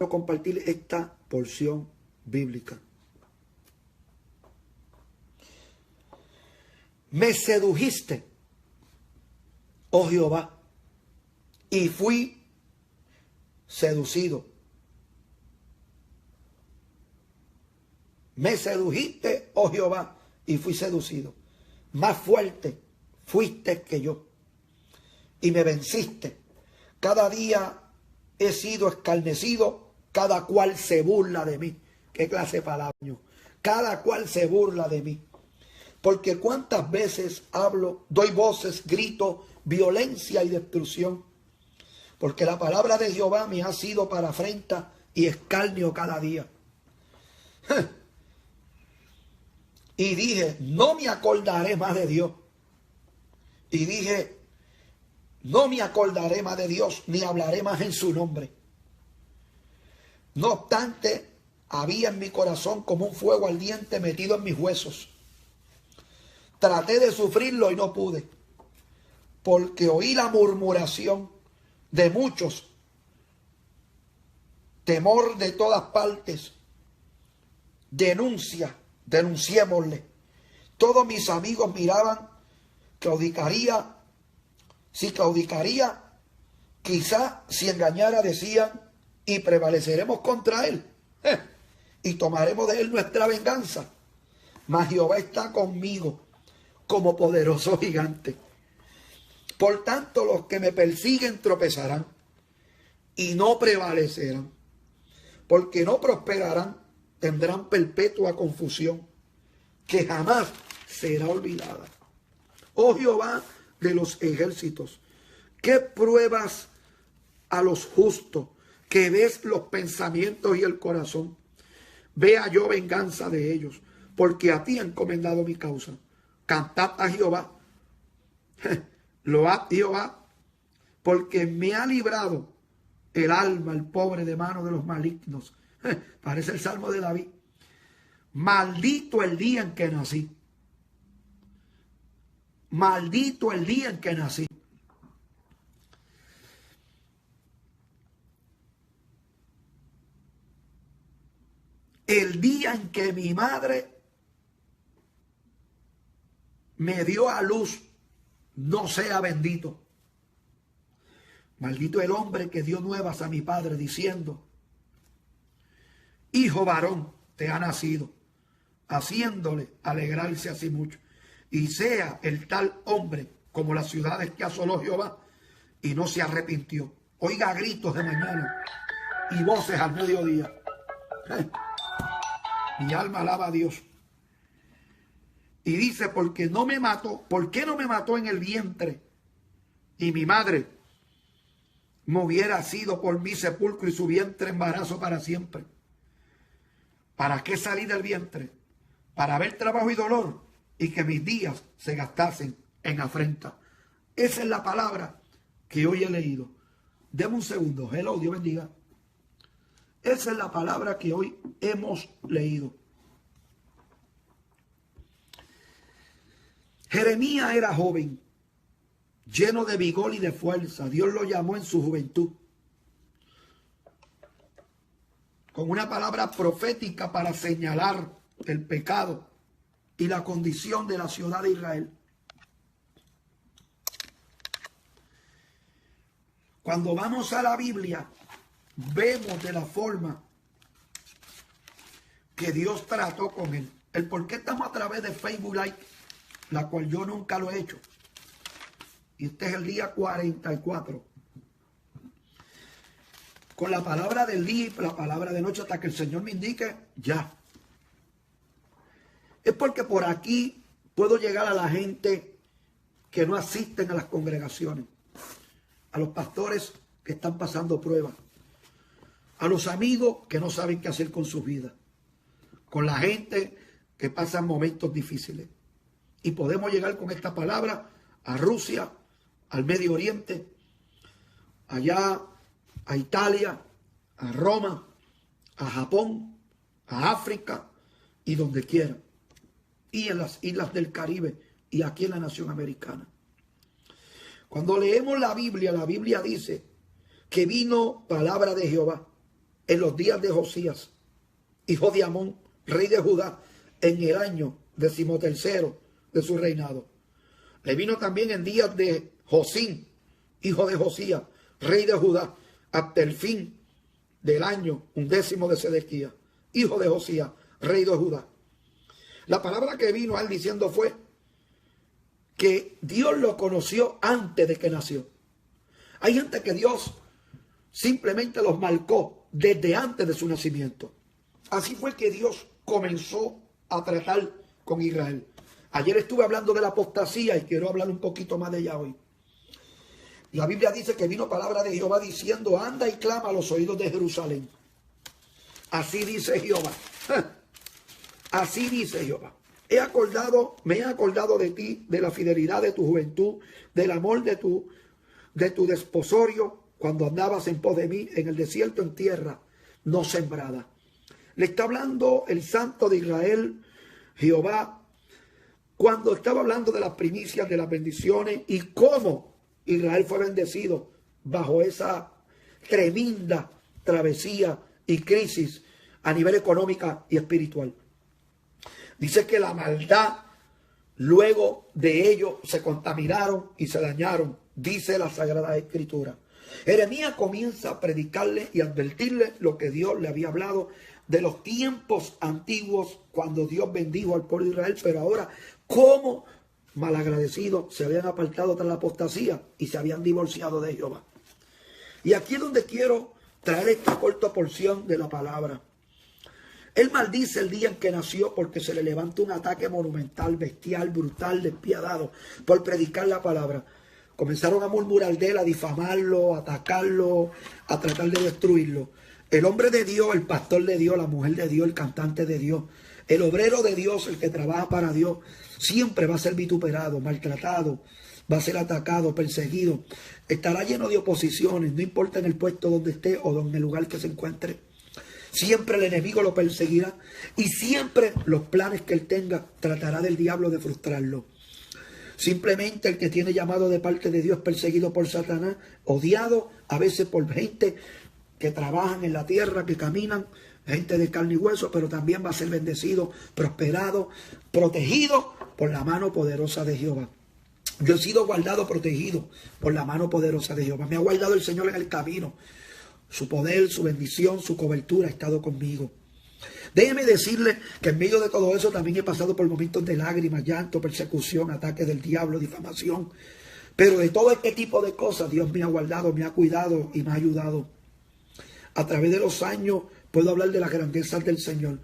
compartir esta porción bíblica. Me sedujiste, oh Jehová, y fui seducido. Me sedujiste, oh Jehová, y fui seducido. Más fuerte fuiste que yo, y me venciste. Cada día he sido escarnecido, cada cual se burla de mí. ¿Qué clase de palabra? Cada cual se burla de mí. Porque cuántas veces hablo, doy voces, grito, violencia y destrucción. Porque la palabra de Jehová me ha sido para afrenta y escarnio cada día. Y dije, no me acordaré más de Dios. Y dije, no me acordaré más de Dios, ni hablaré más en su nombre. No obstante, había en mi corazón como un fuego ardiente metido en mis huesos. Traté de sufrirlo y no pude, porque oí la murmuración de muchos, temor de todas partes, denunciémosle. Todos mis amigos miraban, claudicaría, quizá si engañara decían, y prevaleceremos contra él, y tomaremos de él nuestra venganza. Mas Jehová está conmigo como poderoso gigante. Por tanto, los que me persiguen tropezarán y no prevalecerán, porque no prosperarán, tendrán perpetua confusión, que jamás será olvidada. Oh Jehová de los ejércitos, que pruebas a los justos, que ves los pensamientos y el corazón. Vea yo venganza de ellos, porque a ti he encomendado mi causa. Cantad a Jehová, load Jehová, porque me ha librado el alma, el pobre, de mano de los malignos. Parece el Salmo de David. Maldito el día en que nací. Maldito el día en que nací. El día en que mi madre me dio a luz, no sea bendito. Maldito el hombre que dio nuevas a mi padre diciendo, hijo varón te ha nacido, haciéndole alegrarse así mucho. Y sea el tal hombre como las ciudades que asoló Jehová y no se arrepintió. Oiga gritos de mañana y voces al mediodía. Mi alma alaba a Dios. Y dice, porque no me mató, ¿por qué no me mató en el vientre? Y mi madre me hubiera sido por mi sepulcro y su vientre embarazo para siempre. ¿Para qué salí del vientre? Para ver trabajo y dolor y que mis días se gastasen en afrenta. Esa es la palabra que hoy he leído. Deme un segundo. Hello, Dios bendiga. Esa es la palabra que hoy hemos leído. Jeremías era joven, lleno de vigor y de fuerza. Dios lo llamó en su juventud, con una palabra profética para señalar el pecado y la condición de la ciudad de Israel. Cuando vamos a la Biblia, vemos de la forma que Dios trató con él. El por qué estamos a través de Facebook Live, la cual yo nunca lo he hecho. Y este es el día 44. Con la palabra del día y la palabra de noche hasta que el Señor me indique, ya. Es porque por aquí puedo llegar a la gente que no asisten a las congregaciones, a los pastores que están pasando pruebas, a los amigos que no saben qué hacer con sus vidas, con la gente que pasa momentos difíciles. Y podemos llegar con esta palabra a Rusia, al Medio Oriente, allá a Italia, a Roma, a Japón, a África y donde quiera. Y en las islas del Caribe y aquí en la nación americana. Cuando leemos la Biblia dice que vino palabra de Jehová en los días de Josías, hijo de Amón, rey de Judá, en el año 13º de su reinado. Le vino también en días de Josín, hijo de Josías, rey de Judá, hasta el fin del año 11 de Sedequías, hijo de Josías, rey de Judá. La palabra que vino a él diciendo fue que Dios lo conoció antes de que nació. Hay gente que Dios simplemente los marcó desde antes de su nacimiento. Así fue que Dios comenzó a tratar con Israel. Ayer estuve hablando de la apostasía y quiero hablar un poquito más de ella hoy. La Biblia dice que vino palabra de Jehová diciendo: anda y clama a los oídos de Jerusalén. Así dice Jehová. Así dice Jehová. Me he acordado de ti, de la fidelidad de tu juventud, del amor de tu desposorio, cuando andabas en pos de mí en el desierto, en tierra no sembrada. Le está hablando el Santo de Israel, Jehová, cuando estaba hablando de las primicias, de las bendiciones y cómo Israel fue bendecido bajo esa tremenda travesía y crisis a nivel económica y espiritual. Dice que la maldad, luego de ello, se contaminaron y se dañaron, dice la Sagrada Escritura. Jeremías comienza a predicarle y advertirle lo que Dios le había hablado de los tiempos antiguos, cuando Dios bendijo al pueblo de Israel, pero ahora cómo malagradecidos se habían apartado tras la apostasía y se habían divorciado de Jehová. Y aquí es donde quiero traer esta corta porción de la palabra. Él maldice el día en que nació porque se le levanta un ataque monumental, bestial, brutal, despiadado por predicar la palabra. Comenzaron a murmurar de él, a difamarlo, a atacarlo, a tratar de destruirlo. El hombre de Dios, el pastor de Dios, la mujer de Dios, el cantante de Dios, el obrero de Dios, el que trabaja para Dios, siempre va a ser vituperado, maltratado, va a ser atacado, perseguido. Estará lleno de oposiciones, no importa en el puesto donde esté o en el lugar que se encuentre. Siempre el enemigo lo perseguirá y siempre los planes que él tenga tratará del diablo de frustrarlo. Simplemente el que tiene llamado de parte de Dios, perseguido por Satanás, odiado a veces por gente que trabajan en la tierra, que caminan, gente de carne y hueso, pero también va a ser bendecido, prosperado, protegido por la mano poderosa de Jehová. Yo he sido guardado, protegido por la mano poderosa de Jehová. Me ha guardado el Señor en el camino. Su poder, su bendición, su cobertura ha estado conmigo. Déjeme decirle que en medio de todo eso también he pasado por momentos de lágrimas, llanto, persecución, ataques del diablo, difamación. Pero de todo este tipo de cosas Dios me ha guardado, me ha cuidado y me ha ayudado. A través de los años puedo hablar de las grandezas del Señor,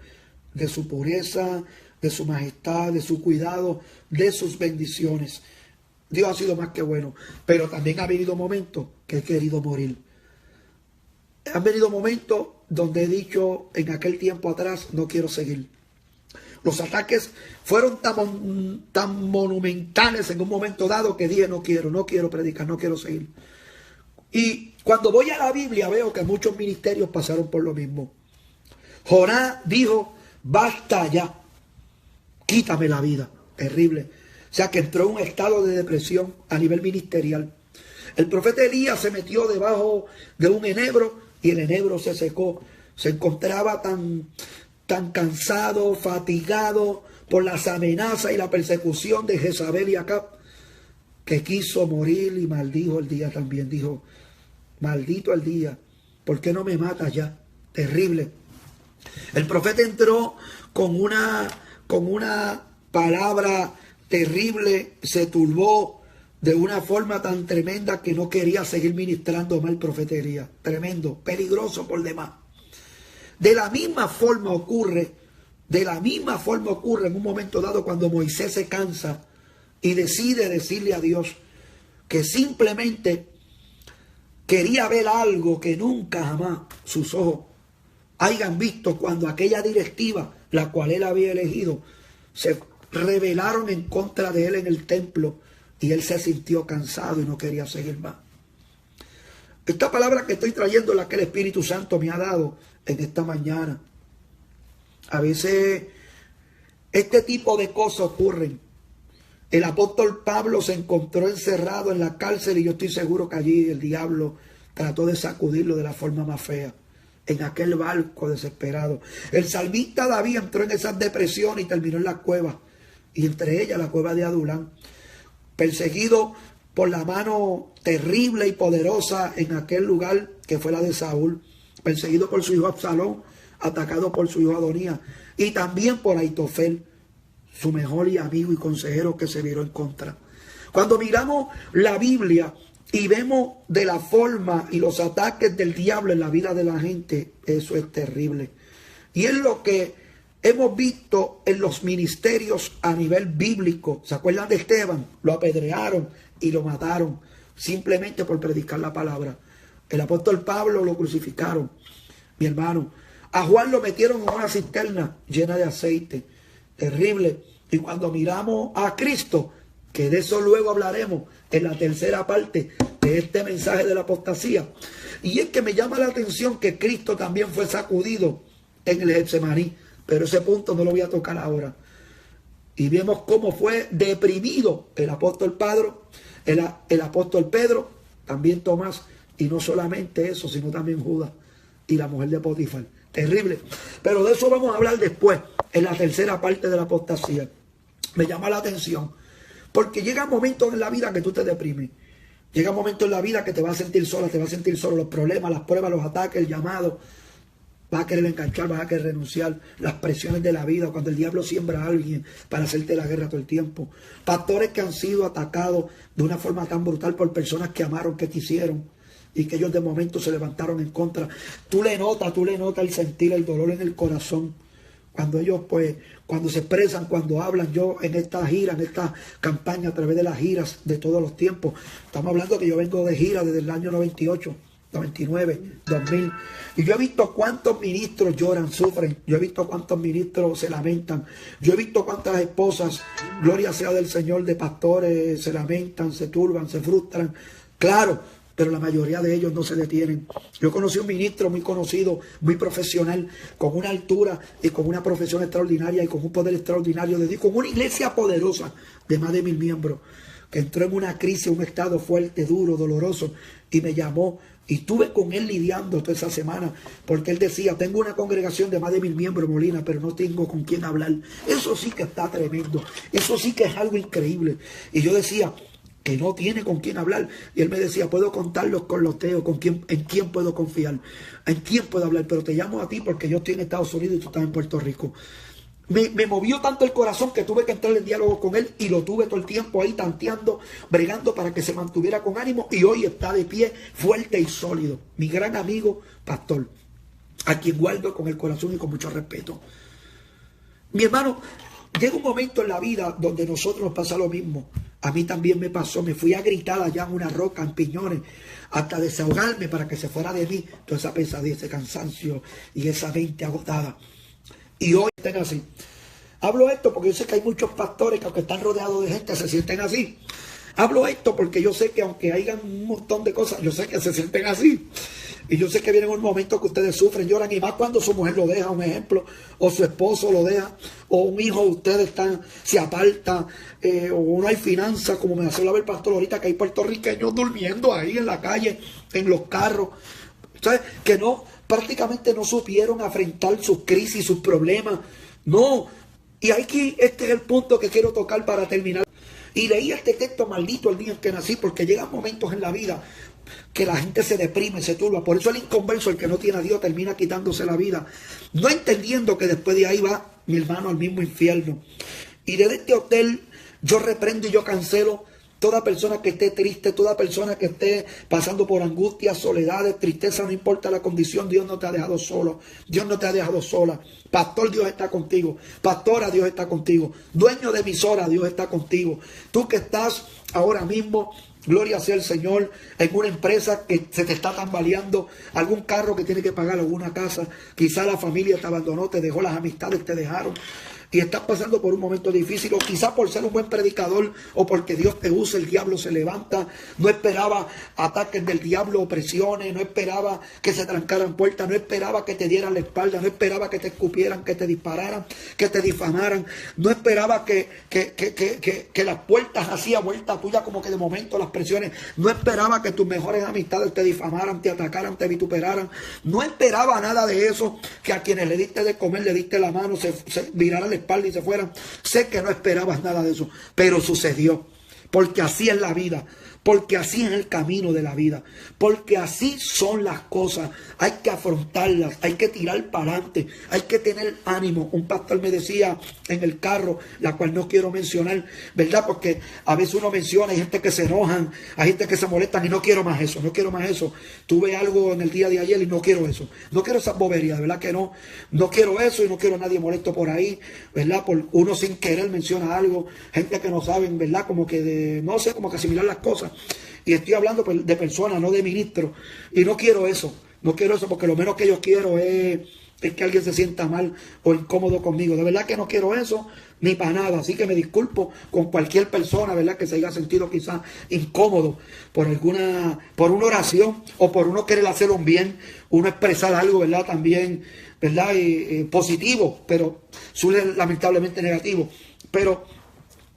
de su pureza, de su majestad, de su cuidado, de sus bendiciones. Dios ha sido más que bueno, pero también ha habido momentos que he querido morir. Han venido momentos donde he dicho en aquel tiempo atrás, no quiero seguir. Los ataques fueron tan monumentales en un momento dado que dije, no quiero predicar, no quiero seguir. Y cuando voy a la Biblia veo que muchos ministerios pasaron por lo mismo. Jonás dijo, basta ya, quítame la vida. Terrible. O sea que entró en un estado de depresión a nivel ministerial. El profeta Elías se metió debajo de un enebro y el enebro se secó. Se encontraba tan cansado, fatigado por las amenazas y la persecución de Jezabel y Acab, que quiso morir y maldijo el día también. Dijo, maldito el día, ¿por qué no me matas ya? Terrible. El profeta entró con una palabra terrible, se turbó de una forma tan tremenda que no quería seguir ministrando más el profeta Elías. Tremendo, peligroso por demás. De la misma forma ocurre en un momento dado cuando Moisés se cansa y decide decirle a Dios que simplemente quería ver algo que nunca jamás sus ojos hayan visto, cuando aquella directiva, la cual él había elegido, se rebelaron en contra de él en el templo y él se sintió cansado y no quería seguir más. Esta palabra que estoy trayendo es la que el Espíritu Santo me ha dado en esta mañana. A veces este tipo de cosas ocurren. El apóstol Pablo se encontró encerrado en la cárcel y yo estoy seguro que allí el diablo trató de sacudirlo de la forma más fea. en aquel barco desesperado. El salmista David entró en esas depresiones y terminó en la cueva, y entre ellas la cueva de Adulán, perseguido por la mano terrible y poderosa en aquel lugar que fue la de Saúl, perseguido por su hijo Absalón, atacado por su hijo Adonías, y también por Aitofel, su mejor amigo y consejero, que se viró en contra. Cuando miramos la Biblia y vemos de la forma y los ataques del diablo en la vida de la gente, eso es terrible. Y es lo que hemos visto en los ministerios a nivel bíblico. ¿Se acuerdan de Esteban? Lo apedrearon y lo mataron simplemente por predicar la palabra. El apóstol Pablo lo crucificaron, mi hermano. A Juan lo metieron en una cisterna llena de aceite. Terrible. Y cuando miramos a Cristo, que de eso luego hablaremos en la tercera parte de este mensaje de la apostasía. Y es que me llama la atención que Cristo también fue sacudido en el Getsemaní, pero ese punto no lo voy a tocar ahora. Y vemos cómo fue deprimido el apóstol Pedro, también Tomás, y no solamente eso, sino también Judas y la mujer de Potifar. Terrible. Pero de eso vamos a hablar después, en la tercera parte de la apostasía. Me llama la atención, porque llega momentos en la vida que tú te deprimes. Llega momentos en la vida que te vas a sentir sola, te vas a sentir solo. Los problemas, las pruebas, los ataques, el llamado. Vas a querer enganchar, vas a querer renunciar. Las presiones de la vida, cuando el diablo siembra a alguien para hacerte la guerra todo el tiempo. Pastores que han sido atacados de una forma tan brutal por personas que amaron, que quisieron, y que ellos de momento se levantaron en contra. Tú le notas el sentir, el dolor en el corazón. Cuando ellos, pues, cuando se expresan, cuando hablan. Yo en esta gira, en esta campaña, a través de las giras de todos los tiempos, estamos hablando que yo vengo de gira desde el año 98, 99, 2000. Y yo he visto cuántos ministros lloran, sufren. Yo he visto cuántos ministros se lamentan. Yo he visto cuántas esposas, gloria sea del Señor, de pastores, se lamentan, se turban, se frustran. Claro, pero la mayoría de ellos no se detienen. Yo conocí un ministro muy conocido, muy profesional, con una altura y con una profesión extraordinaria y con un poder extraordinario de Dios, con una iglesia poderosa de más de 1000 miembros, que entró en una crisis, un estado fuerte, duro, doloroso, y me llamó. Y estuve con él lidiando toda esa semana, porque él decía, tengo una congregación de más de 1000 miembros, Molina, pero no tengo con quién hablar. Eso sí que está tremendo. Eso sí que es algo increíble. Y yo decía, que no tiene con quién hablar. Y él me decía, puedo contarlos con los teos, en quién puedo confiar, en quién puedo hablar, pero te llamo a ti porque yo estoy en Estados Unidos y tú estás en Puerto Rico. Me movió tanto el corazón que tuve que entrar en diálogo con él, y lo tuve todo el tiempo ahí tanteando, bregando para que se mantuviera con ánimo, y hoy está de pie, fuerte y sólido. Mi gran amigo, pastor, a quien guardo con el corazón y con mucho respeto. Mi hermano, llega un momento en la vida donde a nosotros nos pasa lo mismo. A mí también me pasó, me fui a gritar allá en una roca, en piñones, hasta desahogarme para que se fuera de mí toda esa pesadilla, ese cansancio y esa mente agotada. Y hoy estén así. Hablo esto porque yo sé que hay muchos pastores que, aunque están rodeados de gente, se sienten así. Hablo esto porque yo sé que aunque hayan un montón de cosas, yo sé que se sienten así. Y yo sé que viene un momento que ustedes sufren, lloran, y más cuando su mujer lo deja, un ejemplo, o su esposo lo deja, o un hijo de ustedes se aparta, o no hay finanzas, como me hace ver el pastor ahorita, que hay puertorriqueños durmiendo ahí en la calle, en los carros, ¿sabes? Que no, prácticamente no supieron afrontar sus crisis, sus problemas. No, y aquí este es el punto que quiero tocar para terminar. Y leí este texto maldito el día en que nací, porque llegan momentos en la vida que la gente se deprime, se turba. Por eso el inconverso, el que no tiene a Dios, termina quitándose la vida, no entendiendo que después de ahí va, mi hermano, al mismo infierno. Y desde este hotel yo reprendo y yo cancelo toda persona que esté triste, toda persona que esté pasando por angustias, soledades, tristeza, no importa la condición. Dios no te ha dejado solo, Dios no te ha dejado sola. Pastor, Dios está contigo. Pastora, Dios está contigo. Dueño de emisora, Dios está contigo. Tú que estás ahora mismo, gloria sea el Señor, en una empresa que se te está tambaleando, algún carro que tiene que pagar, alguna casa, quizá la familia te abandonó, te dejó, las amistades te dejaron, y estás pasando por un momento difícil, o quizá por ser un buen predicador, o porque Dios te usa, el diablo se levanta. No esperaba ataques del diablo, opresiones, no esperaba que se trancaran puertas, no esperaba que te dieran la espalda, no esperaba que te escupieran, que te dispararan, que te difamaran, no esperaba que las puertas hacían vuelta tuya, como que de momento las expresiones. No esperaba que tus mejores amistades te difamaran, te atacaran, te vituperaran. No esperaba nada de eso, que a quienes le diste de comer, le diste la mano, se viraran la espalda y se fueran. Sé que no esperabas nada de eso, pero sucedió. Porque así es la vida. Porque así es el camino de la vida. Porque así son las cosas. Hay que afrontarlas. Hay que tirar para adelante. Hay que tener ánimo. Un pastor me decía en el carro, la cual no quiero mencionar, ¿verdad? Porque a veces uno menciona, hay gente que se enojan, hay gente que se molestan y no quiero más eso, no quiero más eso. Tuve algo en el día de ayer y no quiero eso. No quiero esas boberías, ¿verdad que no? No quiero eso y no quiero a nadie molesto por ahí, ¿verdad? Por uno sin querer menciona algo. Gente que no saben, ¿verdad? Como que no sé, como que asimilar las cosas. Y estoy hablando de personas, no de ministros. Y no quiero eso. No quiero eso porque lo menos que yo quiero es que alguien se sienta mal o incómodo conmigo. De verdad que no quiero eso ni para nada. Así que me disculpo con cualquier persona, ¿verdad? Que se haya sentido quizás incómodo por una oración o por uno querer hacer un bien, uno expresar algo, ¿verdad? También, ¿verdad? Positivo, pero suele lamentablemente negativo. Pero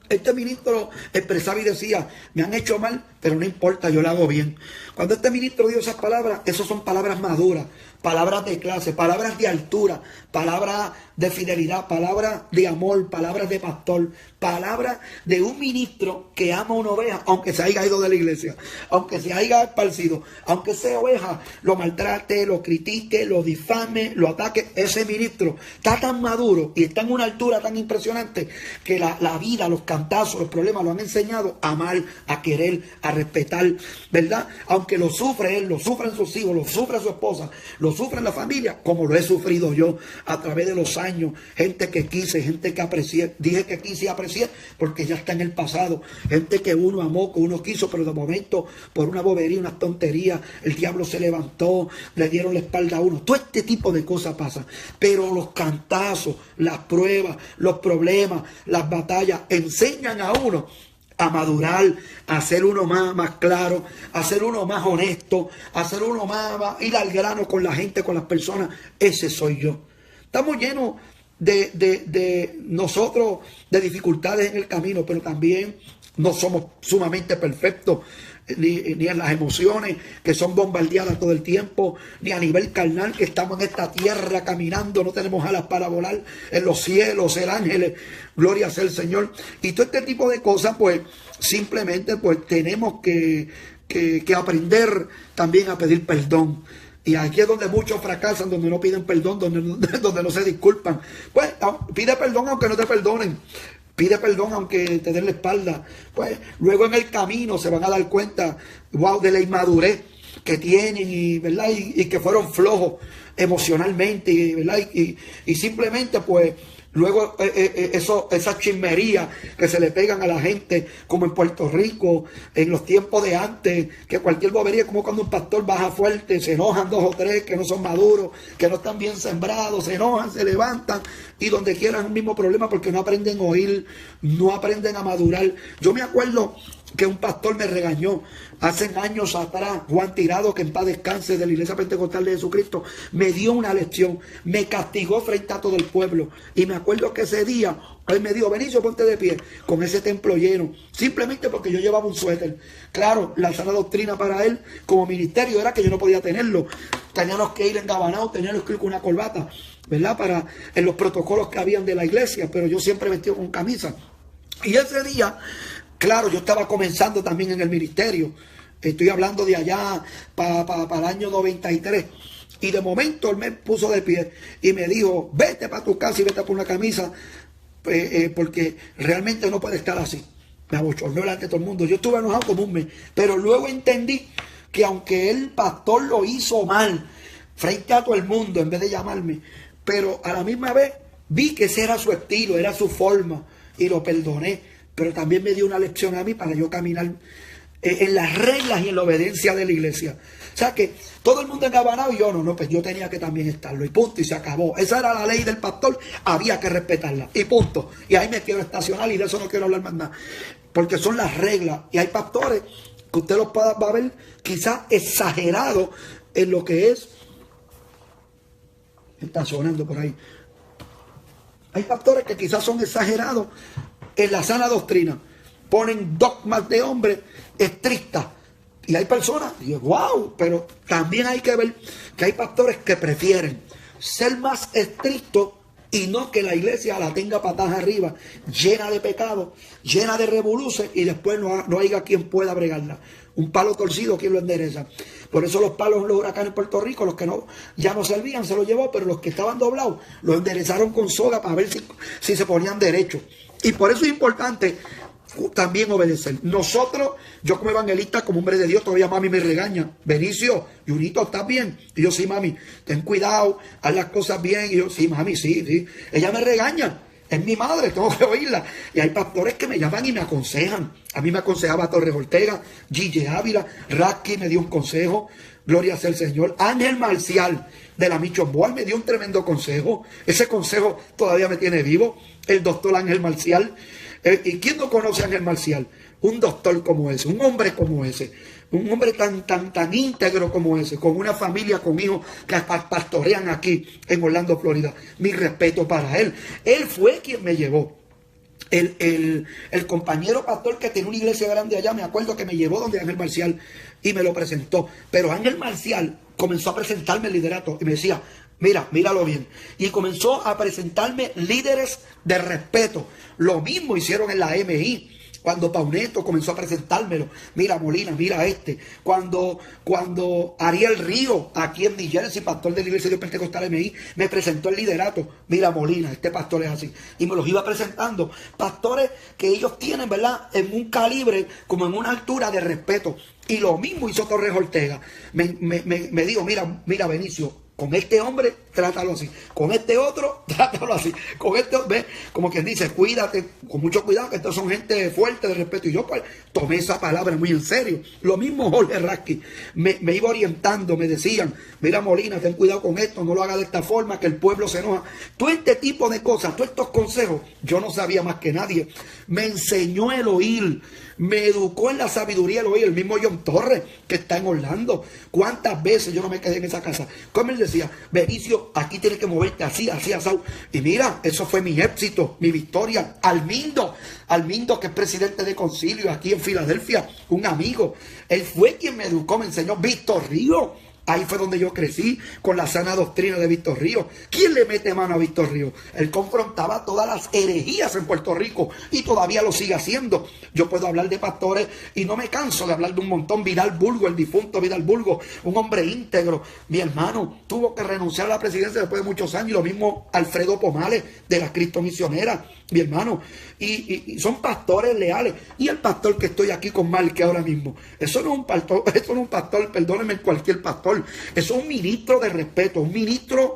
este ministro expresaba y decía, me han hecho mal, pero no importa, yo lo hago bien. Cuando este ministro dio esas palabras, esas son palabras maduras, palabras de clase, palabras de altura, palabras de fidelidad, palabras de amor, palabras de pastor, palabras de un ministro que ama a una oveja, aunque se haya ido de la iglesia, aunque se haya esparcido, aunque esa oveja lo maltrate, lo critique, lo difame, lo ataque. Ese ministro está tan maduro y está en una altura tan impresionante que la vida, los cantazos, los problemas lo han enseñado a amar, a querer, a respetar, ¿verdad? Aunque lo sufre él, lo sufren sus hijos, lo sufre su esposa, lo sufre la familia, como lo he sufrido yo a través de los años. Gente que quise, gente que aprecié, dije que quise y aprecié porque ya está en el pasado. Gente que uno amó, que uno quiso, pero de momento por una bobería, una tontería, el diablo se levantó, le dieron la espalda a uno. Todo este tipo de cosas pasa. Pero los cantazos, las pruebas, los problemas, las batallas enseñan a uno a madurar, a ser uno más claro, a ser uno más honesto, a ser uno más ir al grano con la gente, con las personas. Ese soy yo. Estamos llenos de nosotros, de dificultades en el camino, pero también no somos sumamente perfectos, ni en las emociones que son bombardeadas todo el tiempo, ni a nivel carnal que estamos en esta tierra caminando, no tenemos alas para volar en los cielos, el ángeles, gloria sea el Señor. Y todo este tipo de cosas, pues simplemente pues tenemos que aprender también a pedir perdón. Y aquí es donde muchos fracasan, donde no piden perdón, donde no se disculpan. Pues pide perdón aunque no te perdonen. Pide perdón aunque te den la espalda. Pues luego en el camino se van a dar cuenta, wow, de la inmadurez que tienen, y verdad, y que fueron flojos emocionalmente, ¿verdad? Y simplemente pues luego esa chismería que se le pegan a la gente, como en Puerto Rico, en los tiempos de antes, que cualquier bobería, como cuando un pastor baja fuerte, se enojan dos o tres que no son maduros, que no están bien sembrados, se enojan, se levantan, y donde quieran el mismo problema porque no aprenden a oír, no aprenden a madurar. Yo me acuerdo que un pastor me regañó hace años atrás, Juan Tirado, que en paz descanse, de la Iglesia Pentecostal de Jesucristo, me dio una lección, me castigó frente a todo el pueblo, y me acuerdo que ese día él me dijo, Benicio, ponte de pie, con ese templo lleno, simplemente porque yo llevaba un suéter. Claro, la sana doctrina para él como ministerio era que yo no podía tenerlo, teníamos que ir engabanados, teníamos que ir con una corbata, ¿verdad? En los protocolos que habían de la iglesia, pero yo siempre vestido con camisa. Y ese día, claro, yo estaba comenzando también en el ministerio. Estoy hablando de allá para el año 93. Y de momento él me puso de pie y me dijo, vete para tu casa y vete por una camisa, porque realmente no puede estar así. Me abochornó delante de todo el mundo. Yo estuve enojado como un mes. Pero luego entendí que aunque el pastor lo hizo mal, frente a todo el mundo, en vez de llamarme, pero a la misma vez vi que ese era su estilo, era su forma, y lo perdoné. Pero también me dio una lección a mí para yo caminar en las reglas y en la obediencia de la iglesia. O sea que todo el mundo engabanado y yo no, pues yo tenía que también estarlo, y punto, y se acabó. Esa era la ley del pastor, había que respetarla, y punto. Y ahí me quiero estacionar, y de eso no quiero hablar más nada, porque son las reglas. Y hay pastores que usted los va a ver quizás exagerados en lo que es. Está sonando por ahí. Hay pastores que quizás son exagerados en la sana doctrina, ponen dogmas de hombres estrictas. Y hay personas, y yo, wow, pero también hay que ver que hay pastores que prefieren ser más estrictos y no que la iglesia la tenga patas arriba, llena de pecado, llena de revoluces, y después no haya quien pueda bregarla. Un palo torcido, ¿quién lo endereza? Por eso los palos en los huracanes en Puerto Rico, los que no ya no servían, se los llevó, pero los que estaban doblados, los enderezaron con soga para ver si se ponían derechos. Y por eso es importante también obedecer. Nosotros, yo como evangelista, como hombre de Dios, todavía mami me regaña. Benicio, Junito, ¿estás bien? Y yo, sí, mami, ten cuidado, haz las cosas bien. Y yo, sí, mami, sí. Ella me regaña. Es mi madre, tengo que oírla. Y hay pastores que me llaman y me aconsejan. A mí me aconsejaba Torres Ortega, Gille Ávila, Rasky me dio un consejo, gloria sea el Señor. Ángel Marcial de la Mission Board me dio un tremendo consejo. Ese consejo todavía me tiene vivo. El doctor Ángel Marcial. ¿Y quién no conoce a Ángel Marcial? Un doctor como ese, un hombre como ese, un hombre tan íntegro como ese, con una familia, con hijos que pastorean aquí en Orlando, Florida. Mi respeto para él. Él fue quien me llevó. El compañero pastor que tenía una iglesia grande allá, me acuerdo que me llevó donde Ángel Marcial y me lo presentó. Pero Ángel Marcial comenzó a presentarme el liderato y me decía, míralo bien. Y comenzó a presentarme líderes de respeto. Lo mismo hicieron en la MI. Cuando Pauneto comenzó a presentármelo. Mira Molina, mira este. Cuando Ariel Río, aquí en New Jersey, pastor de la Iglesia de Dios Pentecostal MI, me presentó el liderato. Mira Molina, este pastor es así. Y me los iba presentando. Pastores que ellos tienen, ¿verdad? En un calibre, como en una altura de respeto. Y lo mismo hizo Torres Ortega. Me dijo, mira Benicio, con este hombre, trátalo así. Con este otro, trátalo así. Con este, ve, como quien dice, cuídate, con mucho cuidado, que estos son gente fuerte, de respeto. Y yo pues tomé esa palabra muy en serio. Lo mismo Jorge Rasky. Me iba orientando, me decían, mira Molina, ten cuidado con esto, no lo hagas de esta forma, que el pueblo se enoja. Todo este tipo de cosas, todos estos consejos, yo no sabía más que nadie. Me enseñó el oír. Me educó en la sabiduría el oír, el mismo John Torres, que está en Orlando. ¿Cuántas veces yo no me quedé en esa casa? Como él decía, Benicio, aquí tienes que moverte así, asado. Y mira, eso fue mi éxito, mi victoria. Almindo, que es presidente de concilio aquí en Filadelfia, un amigo. Él fue quien me educó, me enseñó. Víctor Río, ahí fue donde yo crecí, con la sana doctrina de Víctor Río. ¿Quién le mete mano a Víctor Río? Él confrontaba todas las herejías en Puerto Rico y todavía lo sigue haciendo. Yo puedo hablar de pastores y no me canso de hablar de un montón. Vidal Burgo, el difunto Vidal Burgo, un hombre íntegro. Mi hermano tuvo que renunciar a la presidencia después de muchos años. Y lo mismo Alfredo Pomales, de la Cristo Misionera, mi hermano. Y son pastores leales. Y el pastor que estoy aquí con Marque ahora mismo, eso no es un pastor, perdónenme, cualquier pastor. Eso es un ministro de respeto, un ministro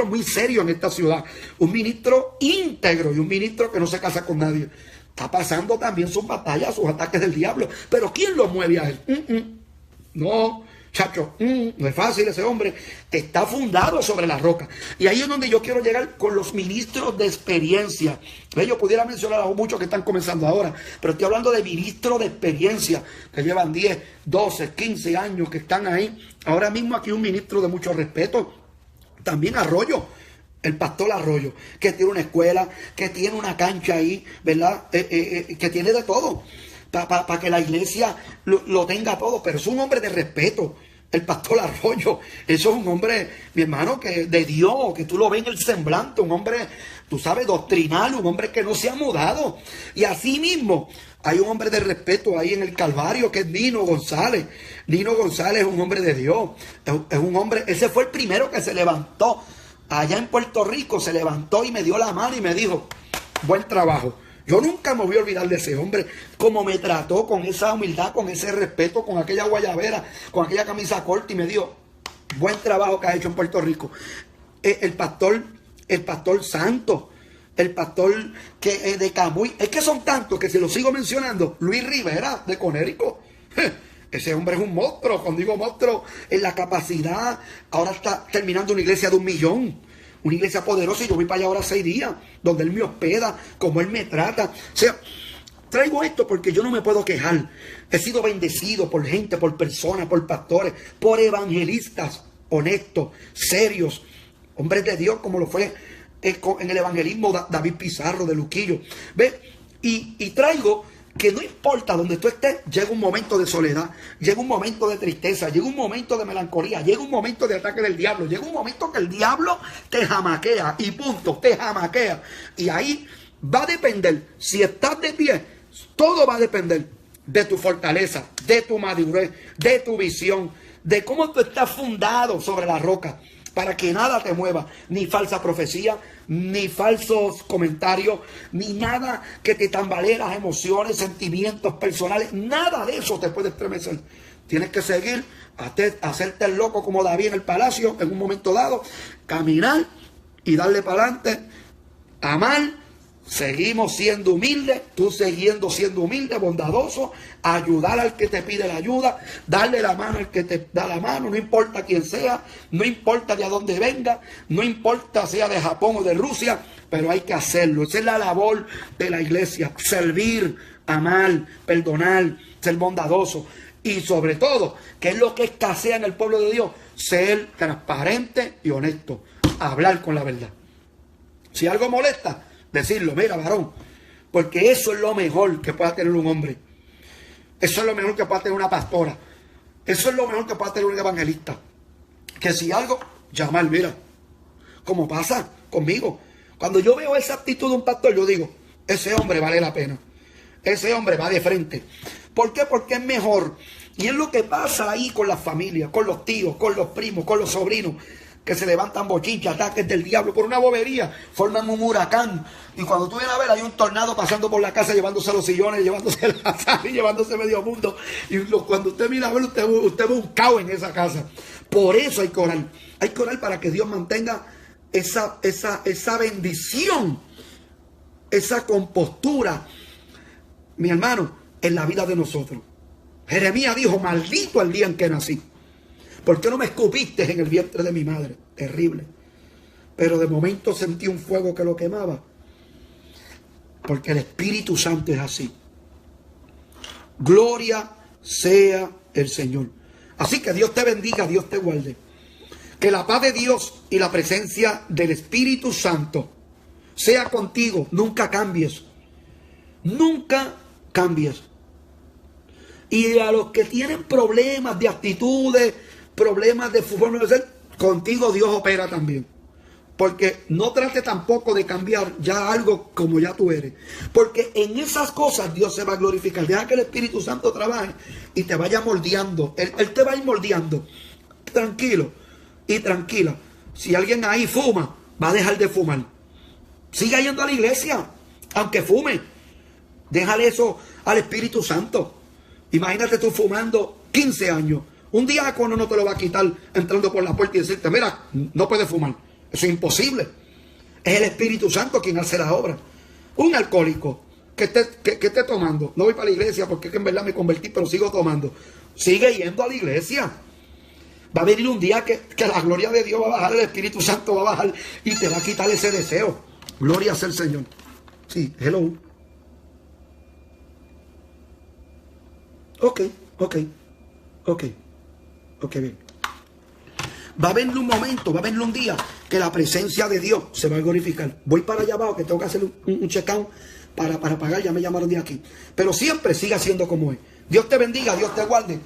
muy serio en esta ciudad, un ministro íntegro y un ministro que no se casa con nadie. Está pasando también sus batallas, sus ataques del diablo, pero ¿quién lo mueve a él? No, chacho, no es fácil ese hombre, está fundado sobre la roca. Y ahí es donde yo quiero llegar con los ministros de experiencia. Yo pudiera mencionar a muchos que están comenzando ahora, pero estoy hablando de ministros de experiencia, que llevan 10, 12, 15 años, que están ahí. Ahora mismo aquí un ministro de mucho respeto, también Arroyo. El pastor Arroyo, que tiene una escuela, que tiene una cancha ahí, ¿verdad? Que tiene de todo, para que la iglesia lo tenga todo, pero es un hombre de respeto. El pastor Arroyo, eso es un hombre, mi hermano, que de Dios, que tú lo ves en el semblante, un hombre, tú sabes, doctrinal, un hombre que no se ha mudado. Y así mismo, hay un hombre de respeto ahí en el Calvario, que es Nino González. Nino González es un hombre de Dios, es un hombre, ese fue el primero que se levantó. Allá en Puerto Rico se levantó y me dio la mano y me dijo, buen trabajo. Yo nunca me voy a olvidar de ese hombre, como me trató con esa humildad, con ese respeto, con aquella guayabera, con aquella camisa corta y me dijo, buen trabajo que has hecho en Puerto Rico. El pastor Santos, el pastor que de Camuy, es que son tantos que si los sigo mencionando, Luis Rivera de Conérico. Ese hombre es un monstruo. Cuando digo monstruo, en la capacidad, ahora está terminando una iglesia de 1 millón. Una iglesia poderosa y yo voy para allá ahora 6 días, donde él me hospeda, como él me trata. O sea, traigo esto porque yo no me puedo quejar. He sido bendecido por gente, por personas, por pastores, por evangelistas honestos, serios, hombres de Dios, como lo fue en el evangelismo David Pizarro de Luquillo. ¿Ve? Y traigo que no importa donde tú estés, llega un momento de soledad, llega un momento de tristeza, llega un momento de melancolía, llega un momento de ataque del diablo, llega un momento que el diablo te jamaquea y punto, te jamaquea. Y ahí va a depender, si estás de pie, todo va a depender de tu fortaleza, de tu madurez, de tu visión, de cómo tú estás fundado sobre la roca, para que nada te mueva, ni falsa profecía, ni falsos comentarios, ni nada que te tambalee las emociones, sentimientos personales, nada de eso te puede estremecer. Tienes que seguir, hacerte el loco como David en el palacio, en un momento dado, caminar y darle para adelante, amar. Seguimos siendo humildes, tú siguiendo siendo humilde, bondadoso, ayudar al que te pide la ayuda, darle la mano al que te da la mano, no importa quién sea, no importa de a dónde venga, no importa sea de Japón o de Rusia, pero hay que hacerlo. Esa es la labor de la iglesia, servir, amar, perdonar, ser bondadoso y sobre todo, que es lo que escasea en el pueblo de Dios, ser transparente y honesto, hablar con la verdad. Si algo molesta, decirlo, mira, varón, porque eso es lo mejor que pueda tener un hombre. Eso es lo mejor que pueda tener una pastora. Eso es lo mejor que pueda tener un evangelista. Que si algo, llamar, mira, como pasa conmigo. Cuando yo veo esa actitud de un pastor, yo digo, ese hombre vale la pena. Ese hombre va de frente. ¿Por qué? Porque es mejor. Y es lo que pasa ahí con las familias, con los tíos, con los primos, con los sobrinos, que se levantan bochinches, ataques del diablo por una bobería, forman un huracán. Y cuando tú vienes a ver, hay un tornado pasando por la casa, llevándose los sillones, llevándose la sala y llevándose medio mundo. Y cuando usted mira a ver, usted ve un caos en esa casa. Por eso hay que orar. Hay que orar para que Dios mantenga esa bendición, esa compostura, mi hermano, en la vida de nosotros. Jeremías dijo, maldito el día en que nací. ¿Por qué no me escupiste en el vientre de mi madre? Terrible. Pero de momento sentí un fuego que lo quemaba. Porque el Espíritu Santo es así. Gloria sea el Señor. Así que Dios te bendiga, Dios te guarde. Que la paz de Dios y la presencia del Espíritu Santo sea contigo. Nunca cambies. Nunca cambies. Y a los que tienen problemas de actitudes, problemas de forma de ser, contigo Dios opera también. Porque no trate tampoco de cambiar ya algo como ya tú eres. Porque en esas cosas Dios se va a glorificar. Deja que el Espíritu Santo trabaje y te vaya moldeando. Él te va a ir moldeando. Tranquilo y tranquila. Si alguien ahí fuma, va a dejar de fumar. Siga yendo a la iglesia, aunque fume. Déjale eso al Espíritu Santo. Imagínate tú fumando 15 años. Un diácono no te lo va a quitar entrando por la puerta y decirte, mira, no puedes fumar. Eso es imposible. Es el Espíritu Santo quien hace la obra. Un alcohólico que esté tomando. No voy para la iglesia porque es que en verdad me convertí, pero sigo tomando. Sigue yendo a la iglesia. Va a venir un día que la gloria de Dios va a bajar, el Espíritu Santo va a bajar y te va a quitar ese deseo. Gloria sea el Señor. Sí, hello. Ok, bien. Va a haber un momento, va a haber un día que la presencia de Dios se va a glorificar. Voy para allá abajo que tengo que hacer un check-out para pagar, ya me llamaron de aquí. Pero siempre siga siendo como es. Dios te bendiga, Dios te guarde.